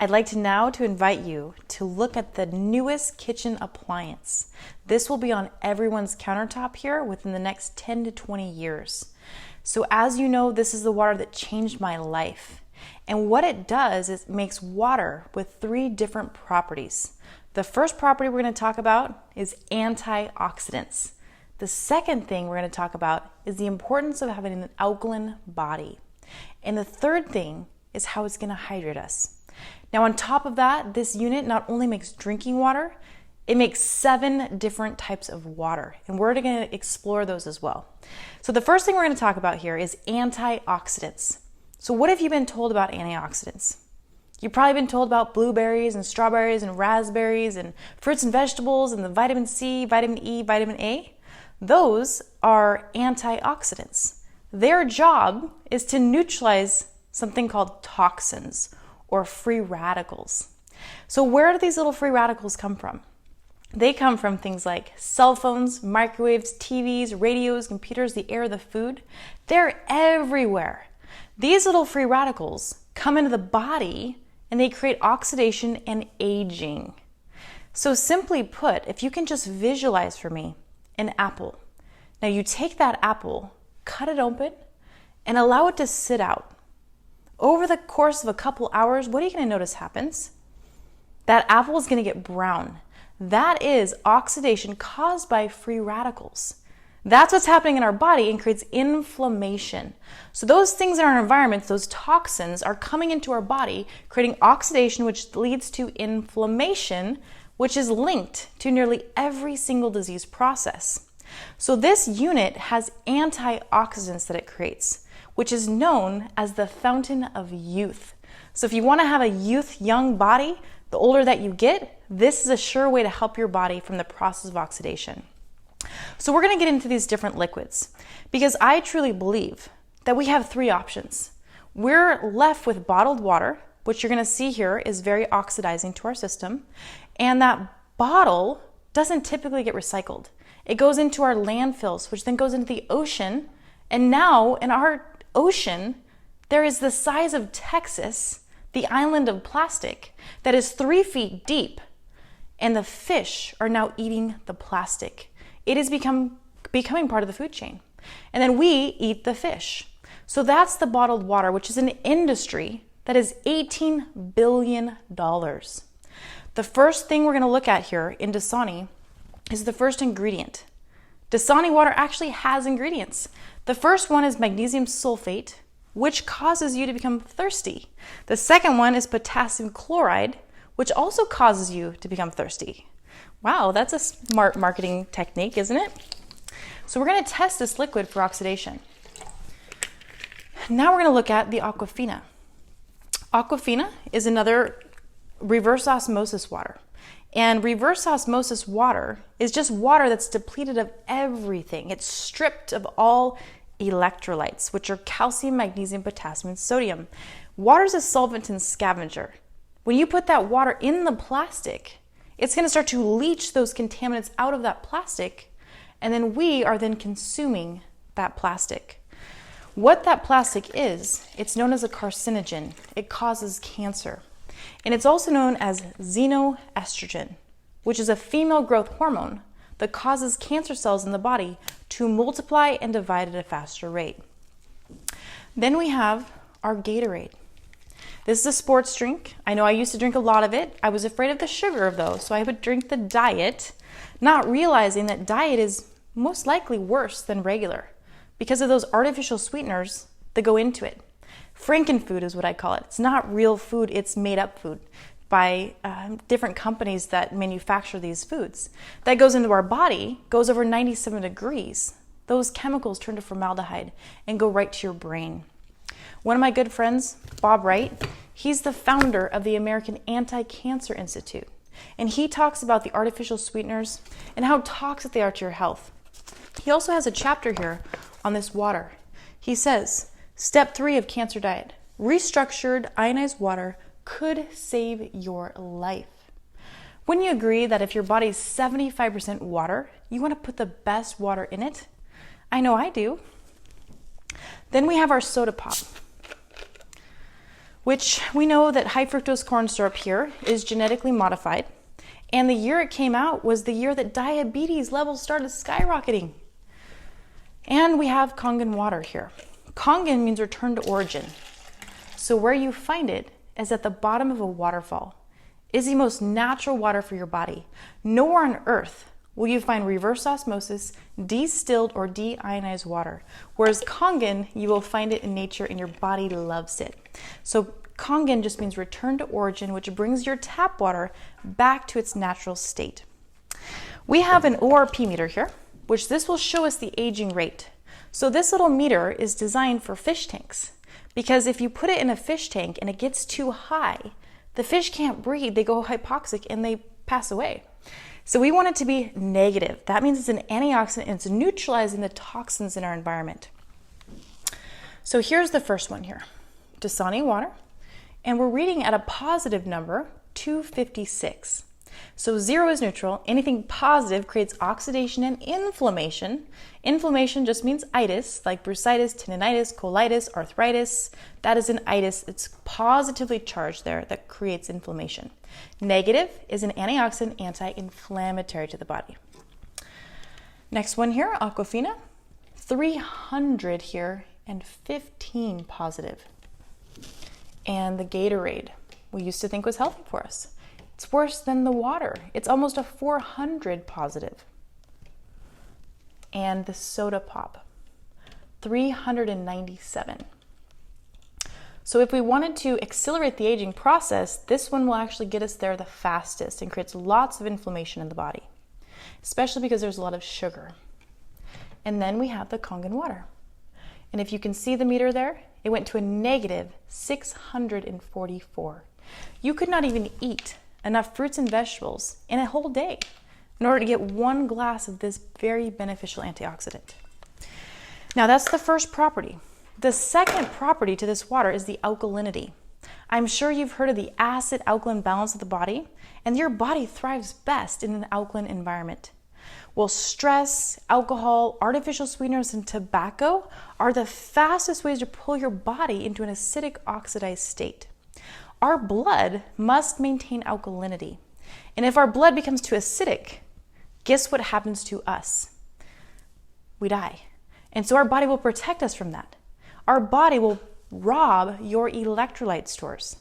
I'd like to now invite you to look at the newest kitchen appliance. This will be on everyone's countertop here within the next 10 to 20 years. So as you know, this is the water that changed my life. And what it does is it makes water with 3 different properties. The first property we're going to talk about is antioxidants. The second thing we're going to talk about is the importance of having an alkaline body. And the third thing is how it's going to hydrate us. Now on top of that, this unit not only makes drinking water, it makes 7 different types of water. And we're going to explore those as well. So the first thing we're going to talk about here is antioxidants. So what have you been told about antioxidants? You've probably been told about blueberries and strawberries and raspberries and fruits and vegetables and the vitamin C, vitamin E, vitamin A. Those are antioxidants. Their job is to neutralize something called toxins or free radicals. So where do these little free radicals come from? They come from things like cell phones, microwaves, TVs, radios, computers, the air, the food. They're everywhere. These little free radicals come into the body and they create oxidation and aging. So simply put, if you can just visualize for me an apple. Now you take that apple, cut it open, and allow it to sit out. Over the course of a couple hours, what are you going to notice happens? That apple is going to get brown. That is oxidation caused by free radicals. That's what's happening in our body and creates inflammation. So those things in our environment, those toxins, are coming into our body, creating oxidation, which leads to inflammation, which is linked to nearly every single disease process. So this unit has antioxidants that it creates, which is known as the fountain of youth. So if you want to have a young body, the older that you get, this is a sure way to help your body from the process of oxidation. So we're going to get into these different liquids because I truly believe that we have 3 options. We're left with bottled water, which you're going to see here is very oxidizing to our system. And that bottle doesn't typically get recycled. It goes into our landfills, which then goes into the ocean. And now in our ocean, there is the size of Texas, the island of plastic that is 3 feet deep. And the fish are now eating the plastic. It is becoming part of the food chain. And then we eat the fish. So that's the bottled water, which is an industry that is $18 billion. The first thing we're going to look at here in Dasani is the first ingredient. Dasani water actually has ingredients. The first one is magnesium sulfate, which causes you to become thirsty. The second one is potassium chloride, which also causes you to become thirsty. Wow, that's a smart marketing technique, isn't it? So we're going to test this liquid for oxidation. Now we're going to look at the Aquafina. Aquafina is another reverse osmosis water. And reverse osmosis water is just water that's depleted of everything. It's stripped of all electrolytes, which are calcium, magnesium, potassium, and sodium. Water is a solvent and scavenger. When you put that water in the plastic, it's going to start to leach those contaminants out of that plastic, and then we are then consuming that plastic. What that plastic is, it's known as a carcinogen. It causes cancer. And it's also known as xenoestrogen, which is a female growth hormone that causes cancer cells in the body to multiply and divide at a faster rate. Then we have our Gatorade. This is a sports drink. I know I used to drink a lot of it. I was afraid of the sugar of those, so I would drink the diet, not realizing that diet is most likely worse than regular because of those artificial sweeteners that go into it. Frankenfood is what I call it. It's not real food, it's made up food by different companies that manufacture these foods. That goes into our body, goes over 97 degrees. Those chemicals turn to formaldehyde and go right to your brain. One of my good friends, Bob Wright, he's the founder of the American Anti-Cancer Institute. And he talks about the artificial sweeteners and how toxic they are to your health. He also has a chapter here on this water. He says, Step 3 of cancer diet, restructured ionized water could save your life. Wouldn't you agree that if your body is 75% water, you want to put the best water in it? I know I do. Then we have our soda pop. which we know that high fructose corn syrup here is genetically modified. And the year it came out was the year that diabetes levels started skyrocketing. And we have Kangen water here. Kangen means return to origin. So where you find it is at the bottom of a waterfall. It's the most natural water for your body. Nowhere on earth will you find reverse osmosis, distilled or deionized water. Whereas Kangen, you will find it in nature and your body loves it. So Kangen just means return to origin, which brings your tap water back to its natural state. We have an ORP meter here, which this will show us the aging rate. So this little meter is designed for fish tanks, because if you put it in a fish tank and it gets too high, the fish can't breathe, they go hypoxic and they pass away. So we want it to be negative. That means it's an antioxidant and it's neutralizing the toxins in our environment. So here's the first one here, Dasani water, and we're reading at a positive number, 256. So 0 is neutral. Anything positive creates oxidation and inflammation. Inflammation just means itis, like bursitis, tendinitis, colitis, arthritis. That is an itis. It's positively charged there that creates inflammation. Negative is an antioxidant, anti-inflammatory to the body. Next one here, Aquafina, 300 here and 15 positive. And the Gatorade, we used to think was healthy for us. It's worse than the water. It's almost a 400 positive. And the soda pop, 397. So if we wanted to accelerate the aging process, this one will actually get us there the fastest and creates lots of inflammation in the body, especially because there's a lot of sugar. And then we have the Kangen water. And if you can see the meter there, it went to a negative 644. You could not even eat enough fruits and vegetables in a whole day in order to get one glass of this very beneficial antioxidant. Now that's the first property. The second property to this water is the alkalinity. I'm sure you've heard of the acid-alkaline balance of the body, and your body thrives best in an alkaline environment. Well, stress, alcohol, artificial sweeteners, and tobacco are the fastest ways to pull your body into an acidic oxidized state. Our blood must maintain alkalinity. And if our blood becomes too acidic, guess what happens to us? We die. And so our body will protect us from that. Our body will rob your electrolyte stores.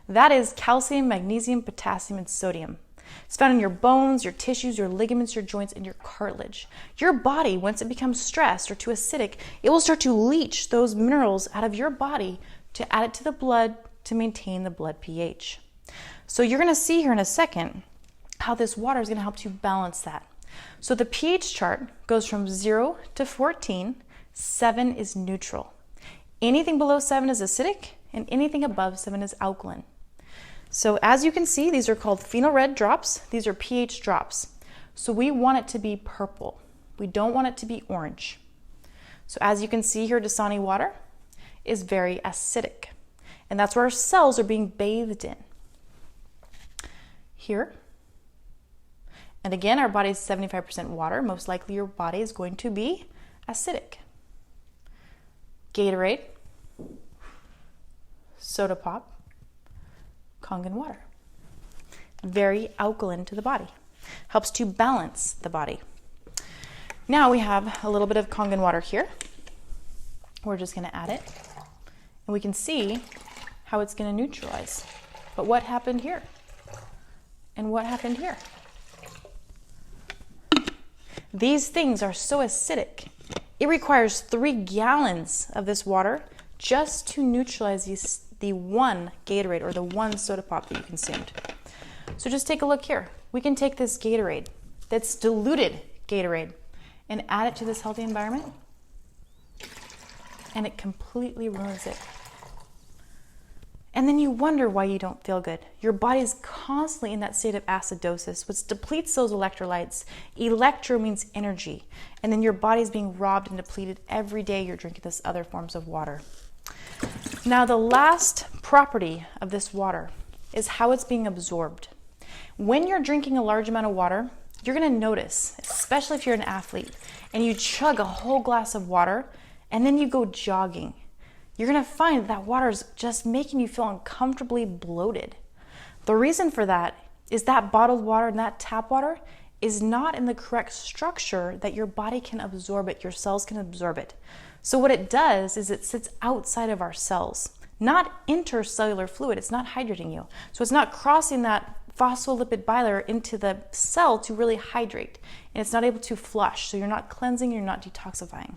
That is calcium, magnesium, potassium, and sodium. It's found in your bones, your tissues, your ligaments, your joints, and your cartilage. Your body, once it becomes stressed or too acidic, it will start to leach those minerals out of your body to add it to the blood to maintain the blood pH. So you're going to see here in a second how this water is going to help to balance that. So the pH chart goes from 0 to 14. 7 is neutral. Anything below 7 is acidic, and anything above 7 is alkaline. So as you can see, these are called phenol red drops. These are pH drops. So we want it to be purple. We don't want it to be orange. So as you can see here, Dasani water is very acidic. And that's where our cells are being bathed in. Here. And again, our body is 75% water. Most likely your body is going to be acidic. Gatorade, soda pop, Kangen water. Very alkaline to the body. Helps to balance the body. Now we have a little bit of Kangen water here. We're just going to add it. And we can see how it's going to neutralize. But what happened here? And what happened here? These things are so acidic. It requires 3 gallons of this water just to neutralize the one Gatorade or the one soda pop that you consumed. So just take a look here. We can take this Gatorade, that's diluted Gatorade, and add it to this healthy environment, and it completely ruins it. And then you wonder why you don't feel good. Your body is constantly in that state of acidosis, which depletes those electrolytes. Electro means energy. And then your body's being robbed and depleted every day you're drinking this other forms of water. Now, the last property of this water is how it's being absorbed. When you're drinking a large amount of water, you're going to notice, especially if you're an athlete, and you chug a whole glass of water, and then you go jogging. you're gonna find that water is just making you feel uncomfortably bloated. The reason for that is that bottled water and that tap water is not in the correct structure that your body can absorb it, your cells can absorb it. So what it does is it sits outside of our cells, not intercellular fluid, it's not hydrating you. So it's not crossing that phospholipid bilayer into the cell to really hydrate, and it's not able to flush, so you're not cleansing, you're not detoxifying.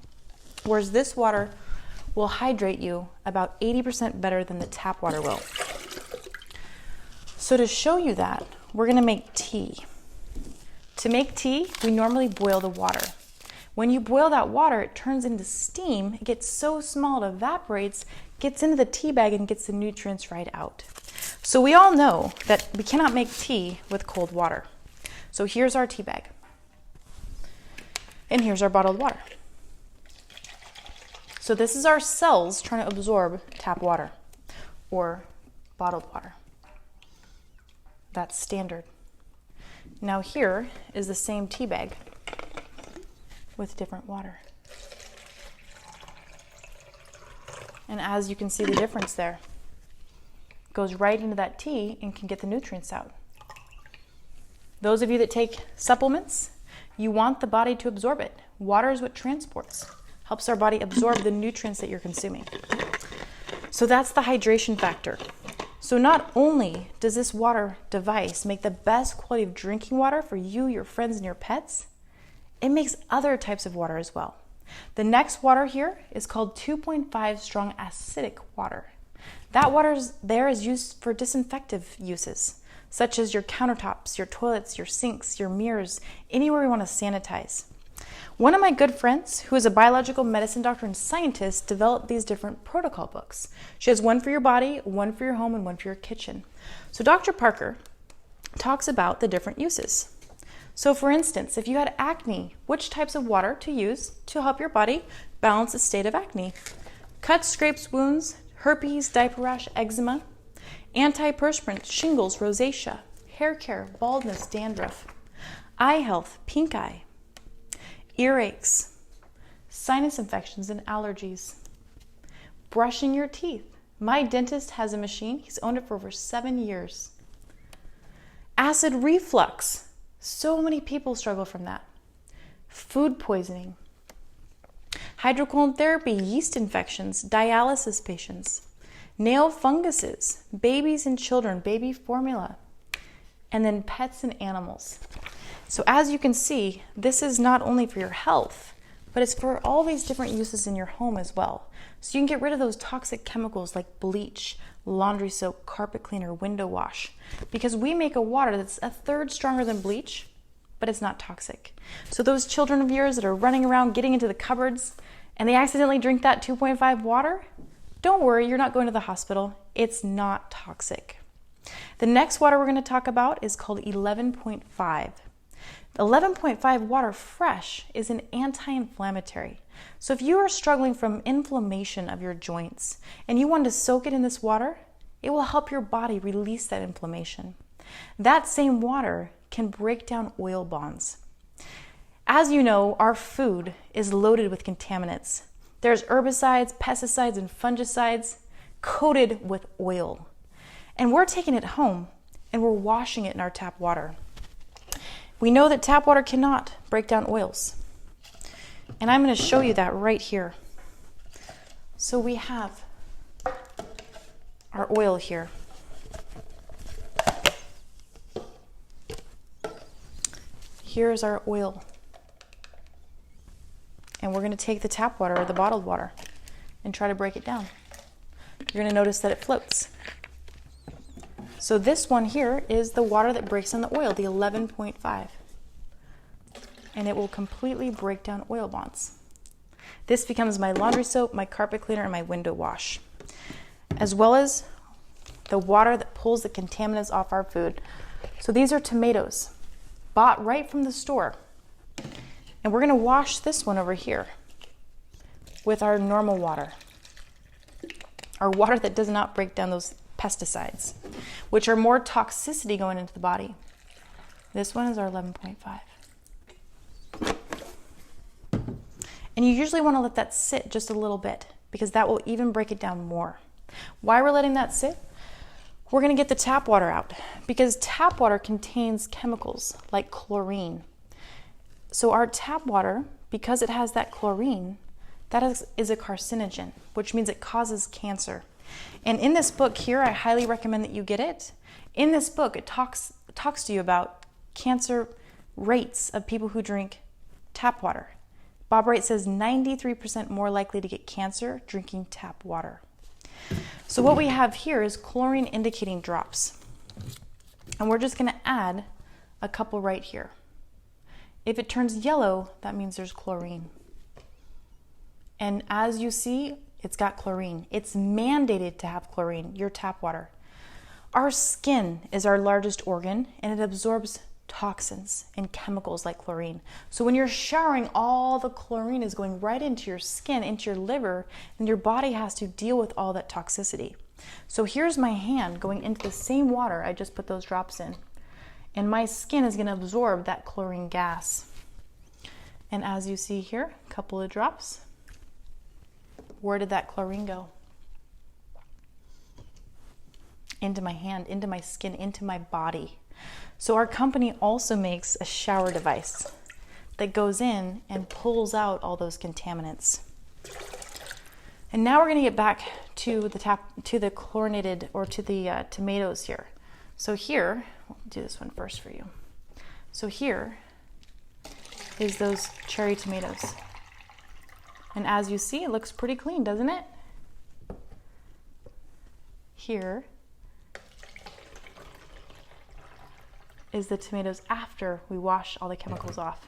Whereas this water will hydrate you about 80% better than the tap water will. So to show you that, we're gonna make tea. To make tea, we normally boil the water. When you boil that water, it turns into steam. It gets so small it evaporates, gets into the tea bag, and gets the nutrients right out. So we all know that we cannot make tea with cold water. So here's our tea bag. And here's our bottled water. So this is our cells trying to absorb tap water or bottled water. That's standard. Now here is the same tea bag with different water. And as you can see the difference there, it goes right into that tea and can get the nutrients out. Those of you that take supplements, you want the body to absorb it. Water is what transports, helps our body absorb the nutrients that you're consuming. So that's the hydration factor. So not only does this water device make the best quality of drinking water for you, your friends, and your pets, it makes other types of water as well. The next water here is called 2.5 strong acidic water. That water is used for disinfective uses, such as your countertops, your toilets, your sinks, your mirrors, anywhere we want to sanitize. One of my good friends, who is a biological medicine doctor and scientist, developed these different protocol books. She has one for your body, one for your home, and one for your kitchen. So Dr. Parker talks about the different uses. So for instance, if you had acne, which types of water to use to help your body balance the state of acne? Cuts, scrapes, wounds, herpes, diaper rash, eczema, antiperspirant, shingles, rosacea, hair care, baldness, dandruff, eye health, pink eye, earaches, sinus infections and allergies, brushing your teeth. My dentist has a machine. He's owned it for over 7 years. Acid reflux. So many people struggle from that. Food poisoning. Hydrocolon therapy, yeast infections, dialysis patients, nail funguses, babies and children, baby formula, and then pets and animals. So as you can see, this is not only for your health, but it's for all these different uses in your home as well. So you can get rid of those toxic chemicals like bleach, laundry soap, carpet cleaner, window wash, because we make a water that's a third stronger than bleach, but it's not toxic. So those children of yours that are running around getting into the cupboards and they accidentally drink that 2.5 water, don't worry, you're not going to the hospital. It's not toxic. The next water we're going to talk about is called 11.5. 11.5 water fresh is an anti-inflammatory. So if you are struggling from inflammation of your joints and you want to soak it in this water, it will help your body release that inflammation. That same water can break down oil bonds. As you know, our food is loaded with contaminants. There's herbicides, pesticides, and fungicides coated with oil. And we're taking it home and we're washing it in our tap water. We know that tap water cannot break down oils. And I'm going to show you that right here. So we have our oil here. Here's our oil. And we're going to take the tap water or the bottled water and try to break it down. You're going to notice that it floats. So this one here is the water that breaks down the oil, the 11.5. And it will completely break down oil bonds. This becomes my laundry soap, my carpet cleaner, and my window wash, as well as the water that pulls the contaminants off our food. So these are tomatoes, bought right from the store. And we're gonna wash this one over here with our normal water, our water that does not break down those pesticides, which are more toxicity going into the body. This one is our 11.5. And you usually want to let that sit just a little bit because that will even break it down more. Why we're letting that sit? We're going to get the tap water out because tap water contains chemicals like chlorine. So our tap water, because it has that chlorine, that is a carcinogen, which means it causes cancer. And in this book here, I highly recommend that you get it. In this book, it talks to you about cancer rates of people who drink tap water. Bob Wright says 93% more likely to get cancer drinking tap water. So what we have here is chlorine indicating drops. And we're just going to add a couple right here. If it turns yellow, that means there's chlorine. And as you see, it's got chlorine. It's mandated to have chlorine, your tap water. Our skin is our largest organ, and it absorbs toxins and chemicals like chlorine. So when you're showering, all the chlorine is going right into your skin, into your liver, and your body has to deal with all that toxicity. So here's my hand going into the same water I just put those drops in. And my skin is going to absorb that chlorine gas. And as you see here, a couple of drops. Where did that chlorine go? Into my hand, into my skin, into my body. So our company also makes a shower device that goes in and pulls out all those contaminants. And now we're going to get back to the chlorinated, or to the tomatoes here. So here, I'll do this one first for you. So here is those cherry tomatoes. And as you see, it looks pretty clean, doesn't it? Here is the tomatoes after we wash all the chemicals off.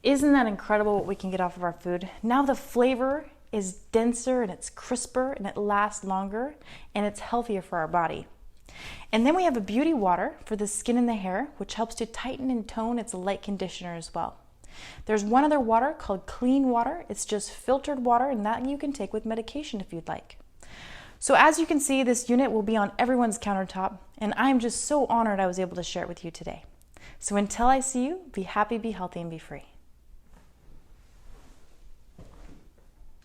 Isn't that incredible what we can get off of our food? Now the flavor is denser and it's crisper and it lasts longer and it's healthier for our body. And then we have a beauty water for the skin and the hair, which helps to tighten and tone. It's a light conditioner as well. There's one other water called clean water. It's just filtered water, and that you can take with medication if you'd like. So as you can see, this unit will be on everyone's countertop, and I'm just so honored I was able to share it with you today. So until I see you, be happy, be healthy, and be free.